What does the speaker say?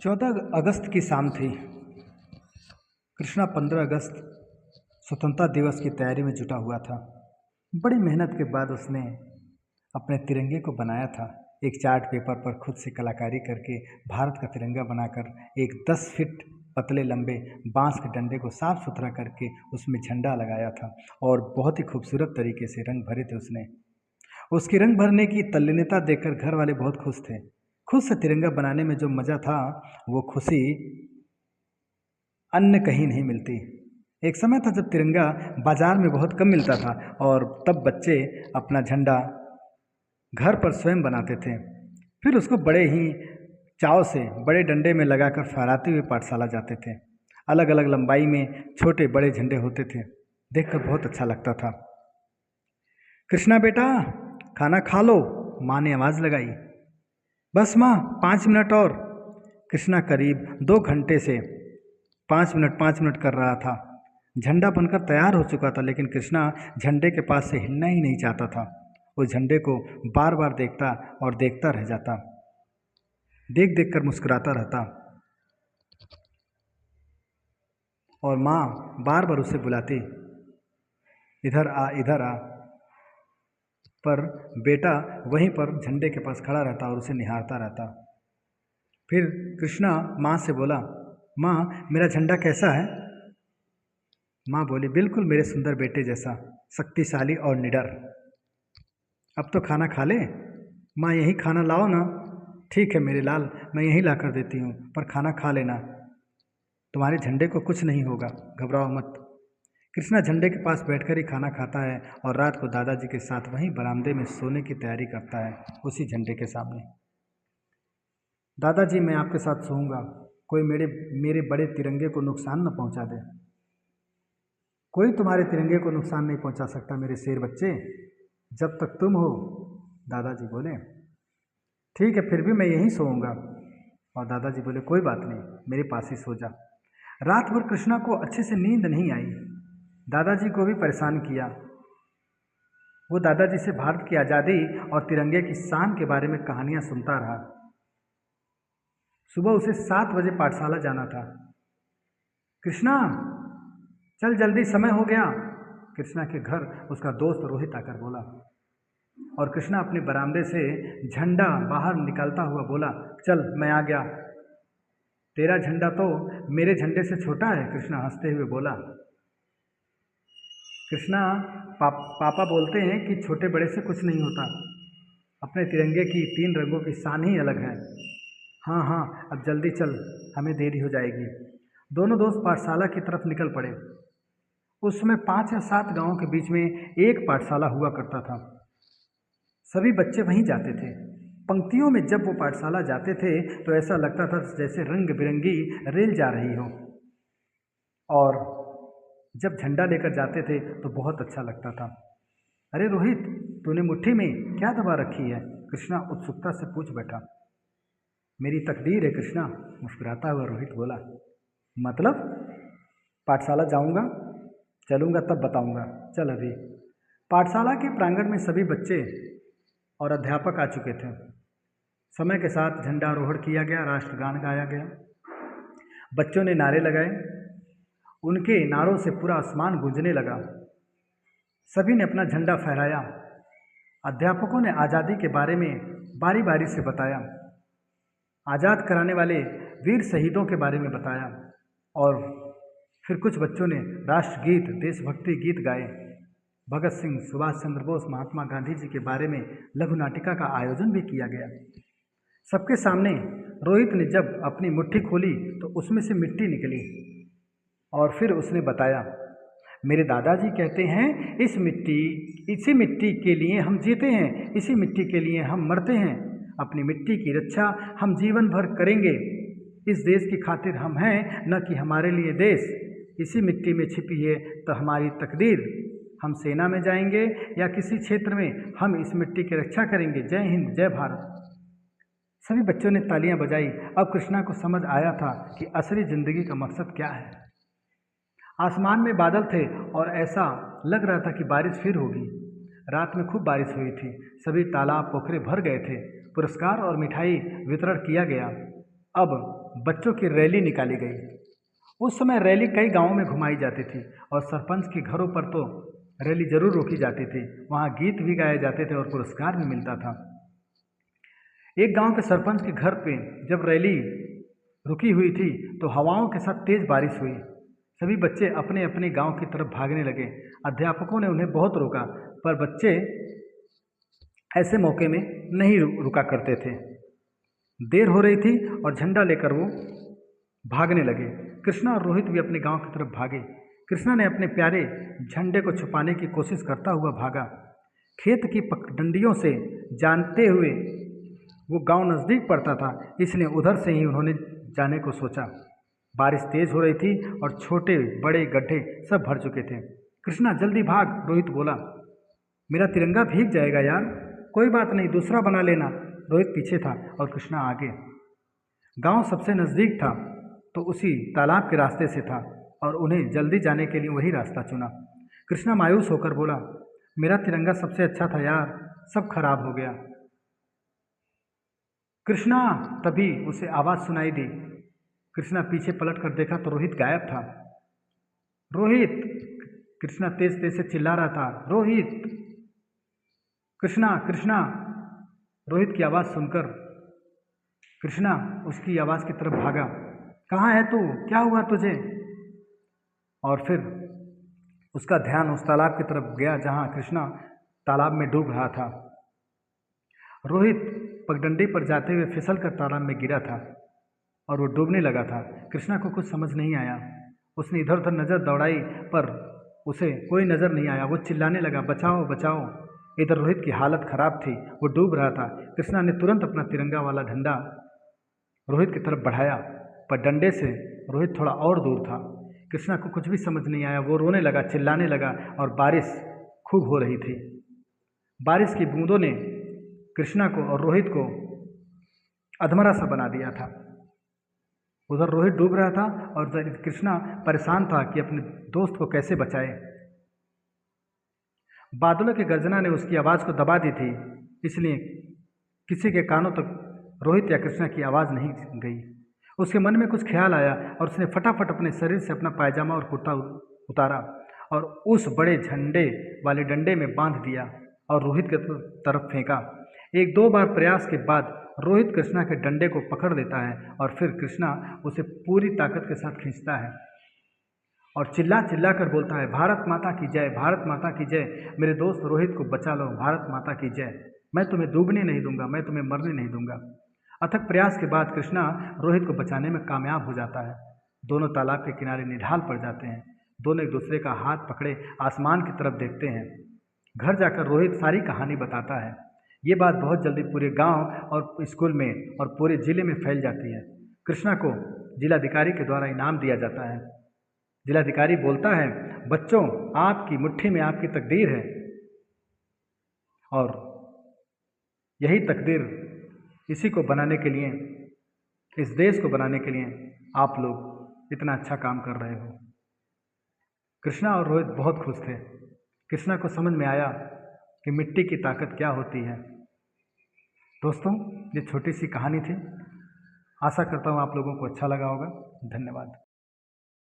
14 अगस्त की शाम थी। कृष्णा 15 अगस्त स्वतंत्रता दिवस की तैयारी में जुटा हुआ था। बड़ी मेहनत के बाद उसने अपने तिरंगे को बनाया था। एक चार्ट पेपर पर खुद से कलाकारी करके भारत का तिरंगा बनाकर एक 10 फीट पतले लंबे बांस के डंडे को साफ सुथरा करके उसमें झंडा लगाया था और बहुत ही खूबसूरत तरीके से रंग भरे थे उसने। उसकी रंग भरने की तल्लीनता देखकर घर वाले बहुत खुश थे। खुद से तिरंगा बनाने में जो मज़ा था वो खुशी अन्य कहीं नहीं मिलती। एक समय था जब तिरंगा बाजार में बहुत कम मिलता था और तब बच्चे अपना झंडा घर पर स्वयं बनाते थे। फिर उसको बड़े ही चाव से बड़े डंडे में लगाकर फहराते हुए पाठशाला जाते थे। अलग अलग लंबाई में छोटे बड़े झंडे होते थे, देखकर बहुत अच्छा लगता था। कृष्णा बेटा खाना खा लो, माँ ने आवाज़ लगाई। बस माँ 5 मिनट और। कृष्णा करीब 2 घंटे से 5 मिनट कर रहा था। झंडा बनकर तैयार हो चुका था, लेकिन कृष्णा झंडे के पास से हिलना ही नहीं चाहता था। वो झंडे को बार बार देखता और देखता रह जाता, देख देख कर मुस्कुराता रहता और माँ बार बार उसे बुलाती, इधर आ इधर आ, पर बेटा वहीं पर झंडे के पास खड़ा रहता और उसे निहारता रहता। फिर कृष्णा माँ से बोला, माँ मेरा झंडा कैसा है? माँ बोली, बिल्कुल मेरे सुंदर बेटे जैसा, शक्तिशाली और निडर। अब तो खाना खा ले। माँ यही खाना लाओ ना। ठीक है मेरे लाल, मैं यहीं ला कर देती हूँ, पर खाना खा लेना। तुम्हारे झंडे को कुछ नहीं होगा, घबराओ मत। कृष्णा झंडे के पास बैठकर ही खाना खाता है और रात को दादाजी के साथ वहीं बरामदे में सोने की तैयारी करता है, उसी झंडे के सामने। दादाजी मैं आपके साथ सोऊंगा, कोई मेरे बड़े तिरंगे को नुकसान न पहुंचा दे। कोई तुम्हारे तिरंगे को नुकसान नहीं पहुंचा सकता मेरे शेर बच्चे, जब तक तुम हो। दादाजी बोले, ठीक है फिर भी मैं यहीं सोऊंगा। और दादाजी बोले, कोई बात नहीं, मेरे पास ही सो जा। रात भर कृष्णा को अच्छे से नींद नहीं आई। दादाजी को भी परेशान किया। वो दादाजी से भारत की आज़ादी और तिरंगे की शान के बारे में कहानियां सुनता रहा। सुबह उसे 7 बजे पाठशाला जाना था। कृष्णा चल जल्दी, समय हो गया। कृष्णा के घर उसका दोस्त रोहित आकर बोला और कृष्णा अपने बरामदे से झंडा बाहर निकालता हुआ बोला, चल मैं आ गया। तेरा झंडा तो मेरे झंडे से छोटा है, कृष्णा हंसते हुए बोला। कृष्णा पापा बोलते हैं कि छोटे बड़े से कुछ नहीं होता, अपने तिरंगे की 3 रंगों की शान ही अलग है। हाँ हाँ अब जल्दी चल, हमें देरी हो जाएगी। दोनों दोस्त पाठशाला की तरफ निकल पड़े। उस समय 5 या 7 गांवों के बीच में एक पाठशाला हुआ करता था। सभी बच्चे वहीं जाते थे। पंक्तियों में जब वो पाठशाला जाते थे तो ऐसा लगता था जैसे रंग बिरंगी रेल जा रही हो, और जब झंडा लेकर जाते थे तो बहुत अच्छा लगता था। अरे रोहित, तूने मुट्ठी में क्या दबा रखी है? कृष्णा उत्सुकता से पूछ बैठा। मेरी तकदीर है कृष्णा, मुस्कुराता हुआ रोहित बोला। मतलब? पाठशाला जाऊंगा, चलूंगा तब बताऊंगा, चल अभी। पाठशाला के प्रांगण में सभी बच्चे और अध्यापक आ चुके थे। समय के साथ झंडारोहण किया गया, राष्ट्रगान गाया गया, बच्चों ने नारे लगाए। उनके नारों से पूरा आसमान गूंजने लगा। सभी ने अपना झंडा फहराया। अध्यापकों ने आज़ादी के बारे में बारी बारी से बताया, आज़ाद कराने वाले वीर शहीदों के बारे में बताया, और फिर कुछ बच्चों ने राष्ट्रगीत, देशभक्ति गीत गाए। भगत सिंह, सुभाष चंद्र बोस, महात्मा गांधी जी के बारे में लघु नाटिका का आयोजन भी किया गया। सबके सामने रोहित ने जब अपनी मुट्ठी खोली तो उसमें से मिट्टी निकली और फिर उसने बताया, मेरे दादाजी कहते हैं इसी मिट्टी के लिए हम जीते हैं, इसी मिट्टी के लिए हम मरते हैं। अपनी मिट्टी की रक्षा हम जीवन भर करेंगे। इस देश की खातिर हम हैं, न कि हमारे लिए देश। इसी मिट्टी में छिपी है तो हमारी तकदीर। हम सेना में जाएंगे या किसी क्षेत्र में, हम इस मिट्टी की रक्षा करेंगे। जय हिंद, जय भारत। सभी बच्चों ने तालियां बजाई। अब कृष्णा को समझ आया था कि असली जिंदगी का मकसद क्या है। आसमान में बादल थे और ऐसा लग रहा था कि बारिश फिर होगी। रात में खूब बारिश हुई थी। सभी तालाब पोखरे भर गए थे। पुरस्कार और मिठाई वितरण किया गया। अब बच्चों की रैली निकाली गई। उस समय रैली कई गांवों में घुमाई जाती थी और सरपंच के घरों पर तो रैली जरूर रोकी जाती थी। वहाँ गीत भी गाए जाते थे और पुरस्कार भी मिलता था। एक गांव के सरपंच के घर पे जब रैली रुकी हुई थी तो हवाओं के साथ तेज बारिश हुई। सभी बच्चे अपने अपने गांव की तरफ भागने लगे। अध्यापकों ने उन्हें बहुत रोका, पर बच्चे ऐसे मौके में नहीं रुका करते थे। देर हो रही थी और झंडा लेकर वो भागने लगे। कृष्णा और रोहित भी अपने गांव की तरफ भागे। कृष्णा ने अपने प्यारे झंडे को छुपाने की कोशिश करता हुआ भागा। खेत की पगडंडियों से जानते हुए वो गांव नज़दीक पड़ता था, इसलिए उधर से ही उन्होंने जाने को सोचा। बारिश तेज हो रही थी और छोटे बड़े गड्ढे सब भर चुके थे। कृष्णा जल्दी भाग, रोहित बोला। मेरा तिरंगा भीग जाएगा यार। कोई बात नहीं, दूसरा बना लेना। रोहित पीछे था और कृष्णा आगे। गांव सबसे नज़दीक था तो उसी तालाब के रास्ते से था और उन्हें जल्दी जाने के लिए वही रास्ता चुना। कृष्णा मायूस होकर बोला, मेरा तिरंगा सबसे अच्छा था यार, सब खराब हो गया। कृष्णा, तभी उसे आवाज़ सुनाई दी। कृष्णा पीछे पलट कर देखा तो रोहित गायब था। रोहित! कृष्णा तेज तेज से चिल्ला रहा था, रोहित! कृष्णा, कृष्णा! रोहित की आवाज़ सुनकर कृष्णा उसकी आवाज़ की तरफ भागा। कहाँ है तू? क्या हुआ तुझे? और फिर उसका ध्यान उस तालाब की तरफ गया जहाँ कृष्णा तालाब में डूब रहा था। रोहित पगडंडी पर जाते हुए फिसल कर तालाब में गिरा था और वो डूबने लगा था। कृष्णा को कुछ समझ नहीं आया। उसने इधर उधर नज़र दौड़ाई पर उसे कोई नज़र नहीं आया। वो चिल्लाने लगा, बचाओ बचाओ। इधर रोहित की हालत खराब थी, वो डूब रहा था। कृष्णा ने तुरंत अपना तिरंगा वाला झंडा रोहित की तरफ बढ़ाया, पर डंडे से रोहित थोड़ा और दूर था। कृष्णा को कुछ भी समझ नहीं आया। वो रोने लगा, चिल्लाने लगा और बारिश खूब हो रही थी। बारिश की बूंदों ने कृष्णा को और रोहित को अधमरा सा बना दिया था। उधर रोहित डूब रहा था और कृष्णा परेशान था कि अपने दोस्त को कैसे बचाए। बादलों की गर्जना ने उसकी आवाज़ को दबा दी थी, इसलिए किसी के कानों तक रोहित या कृष्णा की आवाज़ नहीं गई। उसके मन में कुछ ख्याल आया और उसने फटाफट अपने शरीर से अपना पायजामा और कुर्ता उतारा और उस बड़े झंडे वाले डंडे में बांध दिया और रोहित की तरफ फेंका। एक दो बार प्रयास के बाद रोहित कृष्णा के डंडे को पकड़ लेता है और फिर कृष्णा उसे पूरी ताकत के साथ खींचता है और चिल्ला चिल्ला कर बोलता है, भारत माता की जय, भारत माता की जय। मेरे दोस्त रोहित को बचा लो, भारत माता की जय। मैं तुम्हें डूबने नहीं दूंगा, मैं तुम्हें मरने नहीं दूंगा। अथक प्रयास के बाद कृष्णा रोहित को बचाने में कामयाब हो जाता है। दोनों तालाब के किनारे निढाल पड़ जाते हैं। दोनों एक दूसरे का हाथ पकड़े आसमान की तरफ देखते हैं। घर जाकर रोहित सारी कहानी बताता है। ये बात बहुत जल्दी पूरे गांव और स्कूल में और पूरे जिले में फैल जाती है। कृष्णा को जिलाधिकारी के द्वारा इनाम दिया जाता है। जिलाधिकारी बोलता है, बच्चों, आपकी मुट्ठी में आपकी तकदीर है और यही तकदीर इसी को बनाने के लिए, इस देश को बनाने के लिए आप लोग इतना अच्छा काम कर रहे हो। कृष्णा और रोहित बहुत खुश थे। कृष्णा को समझ में आया कि मिट्टी की ताकत क्या होती है। दोस्तों, ये छोटी सी कहानी थी। आशा करता हूँ आप लोगों को अच्छा लगा होगा। धन्यवाद।